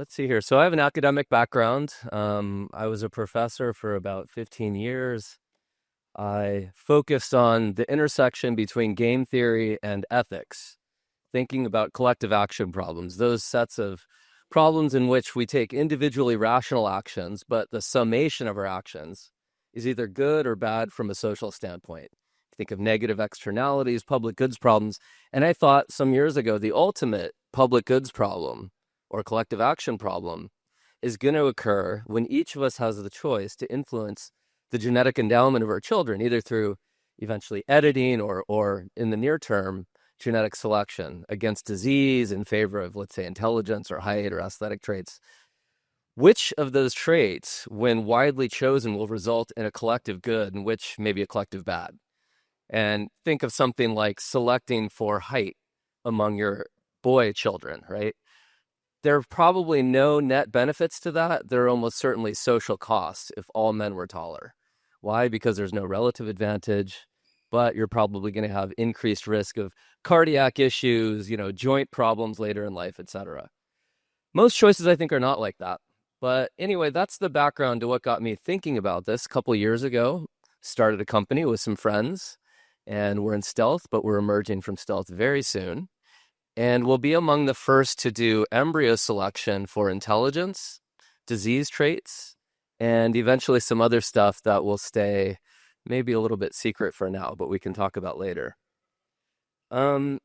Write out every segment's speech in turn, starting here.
Let's see here. So I have an academic background. I was a professor for about 15 years. I focused on the intersection between game theory and ethics, thinking about collective action problems, those sets of problems in which we take individually rational actions, but the summation of our actions is either good or bad from a social standpoint. Think of negative externalities, public goods problems. And I thought some years ago, the ultimate public goods problem or collective action problem is going to occur when each of us has the choice to influence the genetic endowment of our children, either through eventually editing or in the near term, genetic selection against disease in favor of, let's say, intelligence or height or aesthetic traits. Which of those traits, when widely chosen, will result in a collective good and which maybe a collective bad? And think of something like selecting for height among your boy children, right? There are probably no net benefits to that. There are almost certainly social costs if all men were taller. Why? Because there's no relative advantage, but you're probably going to have increased risk of cardiac issues, joint problems later in life, etc. Most choices, I think, are not like that. But anyway, that's the background to what got me thinking about this. A couple of years ago, started a company with some friends, and we're in stealth, but we're emerging from stealth very soon. And we'll be among the first to do embryo selection for intelligence, disease traits, and eventually some other stuff that will stay maybe a little bit secret for now, but we can talk about later. And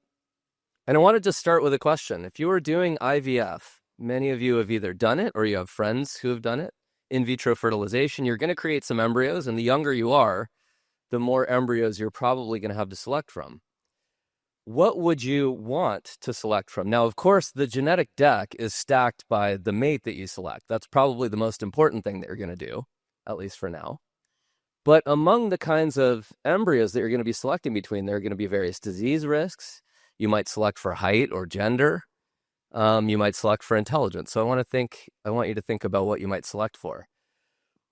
I wanted to start with a question. If you were doing IVF, many of you have either done it or you have friends who have done it. In vitro fertilization, you're going to create some embryos, and the younger you are, the more embryos you're probably going to have to select from. What would you want to select from? Now, of course, the genetic deck is stacked by the mate that you select. That's probably the most important thing that you're going to do, at least for now. But among the kinds of embryos that you're going to be selecting between, there are going to be various disease risks. You might select for height or gender. You might select for intelligence. So I want you to think about what you might select for.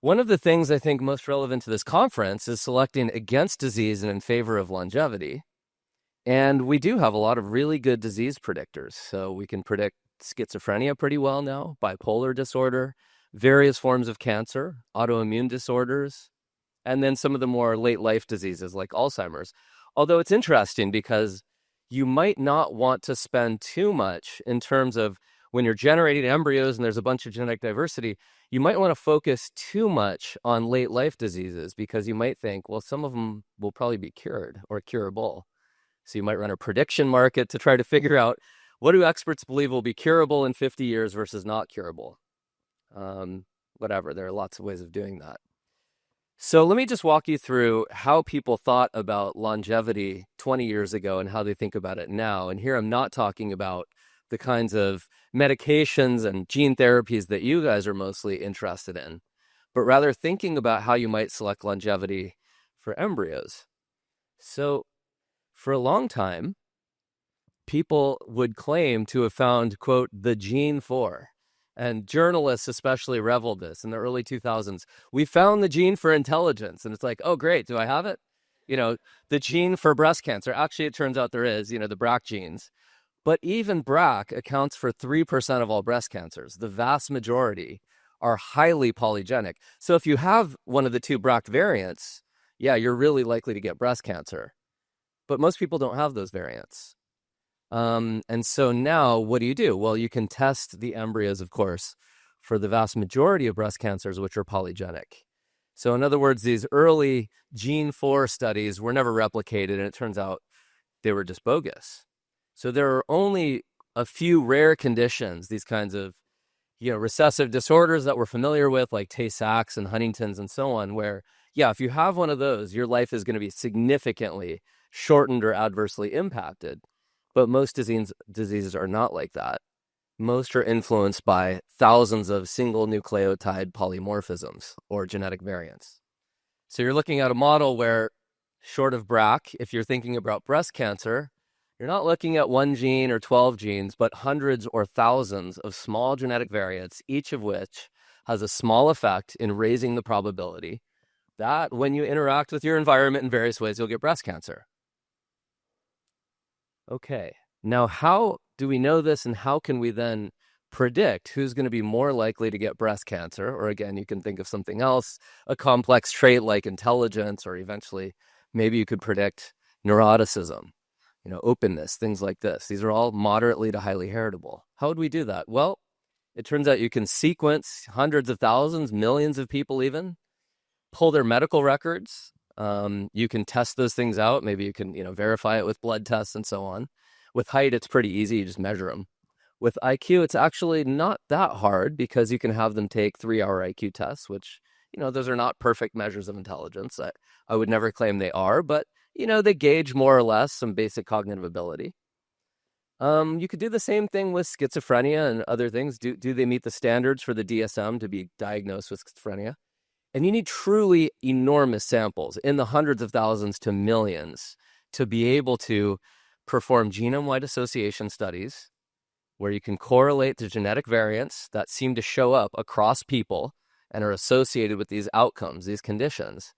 One of the things I think most relevant to this conference is selecting against disease and in favor of longevity. And we do have a lot of really good disease predictors. So we can predict schizophrenia pretty well now, bipolar disorder, various forms of cancer, autoimmune disorders, and then some of the more late life diseases like Alzheimer's. Although it's interesting because you might not want to spend too much in terms of when you're generating embryos and there's a bunch of genetic diversity, you might want to focus too much on late life diseases because you might think, well, some of them will probably be cured or curable. So you might run a prediction market to try to figure out what do experts believe will be curable in 50 years versus not curable. Whatever, there are lots of ways of doing that. So let me just walk you through how people thought about longevity 20 years ago and how they think about it now. And here I'm not talking about the kinds of medications and gene therapies that you guys are mostly interested in, but rather thinking about how you might select longevity for embryos. So for a long time, people would claim to have found, quote, the gene for, and journalists especially reveled this in the early 2000s. We found the gene for intelligence. And it's like, oh, great. Do I have it? The gene for breast cancer. Actually, it turns out there is, the BRCA genes. But even BRCA accounts for 3% of all breast cancers. The vast majority are highly polygenic. So if you have one of the two BRCA variants, yeah, you're really likely to get breast cancer. But most people don't have those variants. And so now what do? Well, you can test the embryos, of course, for the vast majority of breast cancers, which are polygenic. So in other words, these early gene 4 studies were never replicated, and it turns out they were just bogus. So there are only a few rare conditions, these kinds of recessive disorders that we're familiar with, like Tay-Sachs and Huntington's and so on, where, yeah, if you have one of those, your life is going to be significantly shortened or adversely impacted. But most diseases are not like that. Most are influenced by thousands of single nucleotide polymorphisms or genetic variants. So you're looking at a model where, short of BRCA, if you're thinking about breast cancer, you're not looking at one gene or 12 genes, but hundreds or thousands of small genetic variants, each of which has a small effect in raising the probability that when you interact with your environment in various ways, you'll get breast cancer. Okay, now how do we know this, and how can we then predict who's going to be more likely to get breast cancer, or again, you can think of something else, a complex trait like intelligence, or eventually maybe you could predict neuroticism, openness, things like this. These are all moderately to highly heritable. How would we do that? Well, it turns out you can sequence hundreds of thousands, millions of people even, pull their medical records. You can test those things out. Maybe you can, verify it with blood tests and so on. With height, it's pretty easy. You just measure them. With IQ, it's actually not that hard because you can have them take 3-hour IQ tests, which, those are not perfect measures of intelligence. I would never claim they are, but, they gauge more or less some basic cognitive ability. You could do the same thing with schizophrenia and other things. Do they meet the standards for the DSM to be diagnosed with schizophrenia? And you need truly enormous samples in the hundreds of thousands to millions to be able to perform genome-wide association studies where you can correlate the genetic variants that seem to show up across people and are associated with these outcomes, these conditions.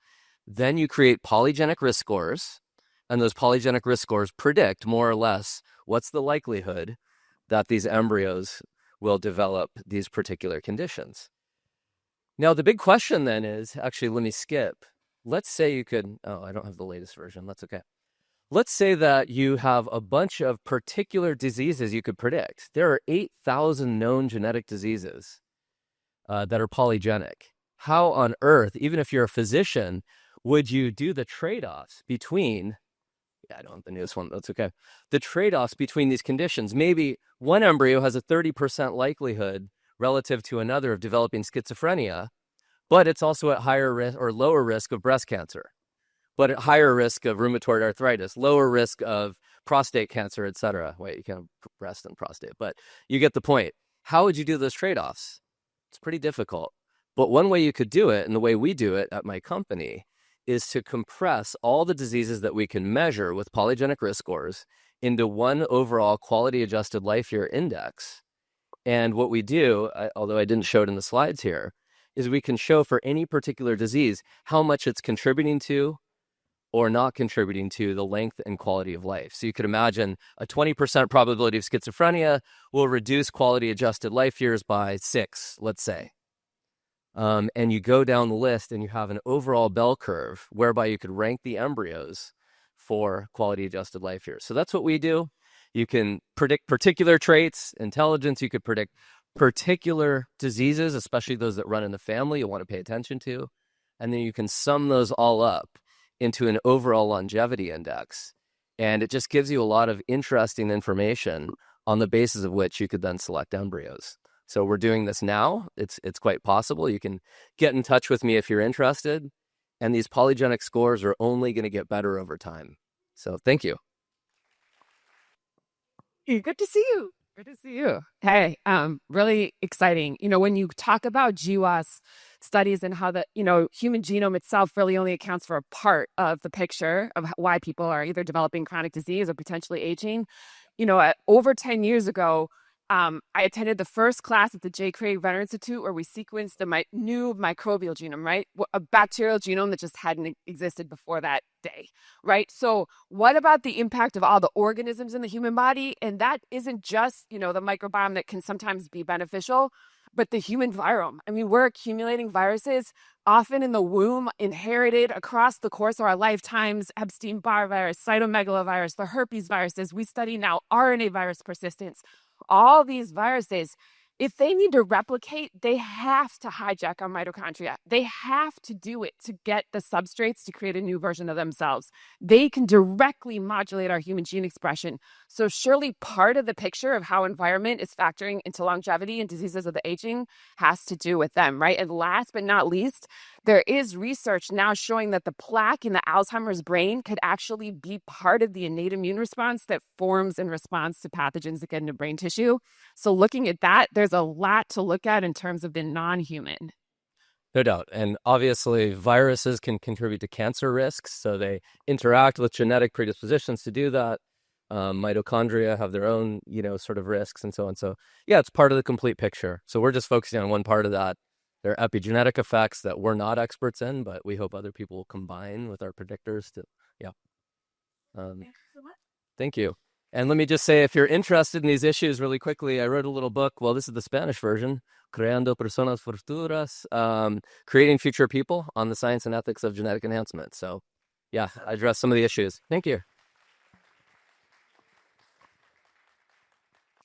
Then you create polygenic risk scores, and those polygenic risk scores predict more or less what's the likelihood that these embryos will develop these particular conditions. Now, the big question then is, actually, let me skip. Let's say you could, I don't have the latest version. That's okay. Let's say that you have a bunch of particular diseases you could predict. There are 8,000 known genetic diseases that are polygenic. How on earth, even if you're a physician, would you do the trade-offs between, I don't have the newest one, that's okay. The trade-offs between these conditions. Maybe one embryo has a 30% likelihood relative to another of developing schizophrenia, but it's also at higher risk or lower risk of breast cancer, but at higher risk of rheumatoid arthritis, lower risk of prostate cancer, et cetera. Wait, you can't have breast and prostate, but you get the point. How would you do those trade-offs? It's pretty difficult. But one way you could do it, and the way we do it at my company, is to compress all the diseases that we can measure with polygenic risk scores into one overall quality-adjusted life year index. And what we do, although I didn't show it in the slides here, is we can show for any particular disease how much it's contributing to or not contributing to the length and quality of life. So you could imagine a 20% probability of schizophrenia will reduce quality adjusted life years by 6, let's say. And you go down the list and you have an overall bell curve whereby you could rank the embryos for quality adjusted life years. So that's what we do. You can predict particular traits, intelligence. You could predict particular diseases, especially those that run in the family you want to pay attention to. And then you can sum those all up into an overall longevity index. And it just gives you a lot of interesting information on the basis of which you could then select embryos. So we're doing this now. It's quite possible. You can get in touch with me if you're interested. And these polygenic scores are only going to get better over time. So thank you. Good to see you. Good to see you. Hey, really exciting. When you talk about GWAS studies and how the, human genome itself really only accounts for a part of the picture of why people are either developing chronic disease or potentially aging. Over 10 years ago, I attended the first class at the J. Craig Venner Institute where we sequenced the new microbial genome, right? A bacterial genome that just hadn't existed before that day, right? So what about the impact of all the organisms in the human body? And that isn't just, the microbiome that can sometimes be beneficial, but the human virome. I mean, we're accumulating viruses often in the womb, inherited across the course of our lifetimes, Epstein-Barr virus, cytomegalovirus, the herpes viruses. We study now RNA virus persistence. All these viruses, if they need to replicate, they have to hijack our mitochondria. They have to do it to get the substrates to create a new version of themselves. They can directly modulate our human gene expression. So surely part of the picture of how environment is factoring into longevity and diseases of the aging has to do with them, right? And last but not least, there is research now showing that the plaque in the Alzheimer's brain could actually be part of the innate immune response that forms in response to pathogens that get into brain tissue. So looking at that, there's a lot to look at in terms of the non-human. No doubt. And obviously, viruses can contribute to cancer risks. So they interact with genetic predispositions to do that. Mitochondria have their own, sort of risks and so on. So yeah, it's part of the complete picture. So we're just focusing on one part of that. There are epigenetic effects that we're not experts in, but we hope other people will combine with our predictors to, yeah. Thank you so much. Thank you. And let me just say, if you're interested in these issues really quickly, I wrote a little book. Well, this is the Spanish version, Creando Personas Futuras, Creating Future People on the Science and Ethics of Genetic Enhancement. So, yeah, I address some of the issues. Thank you.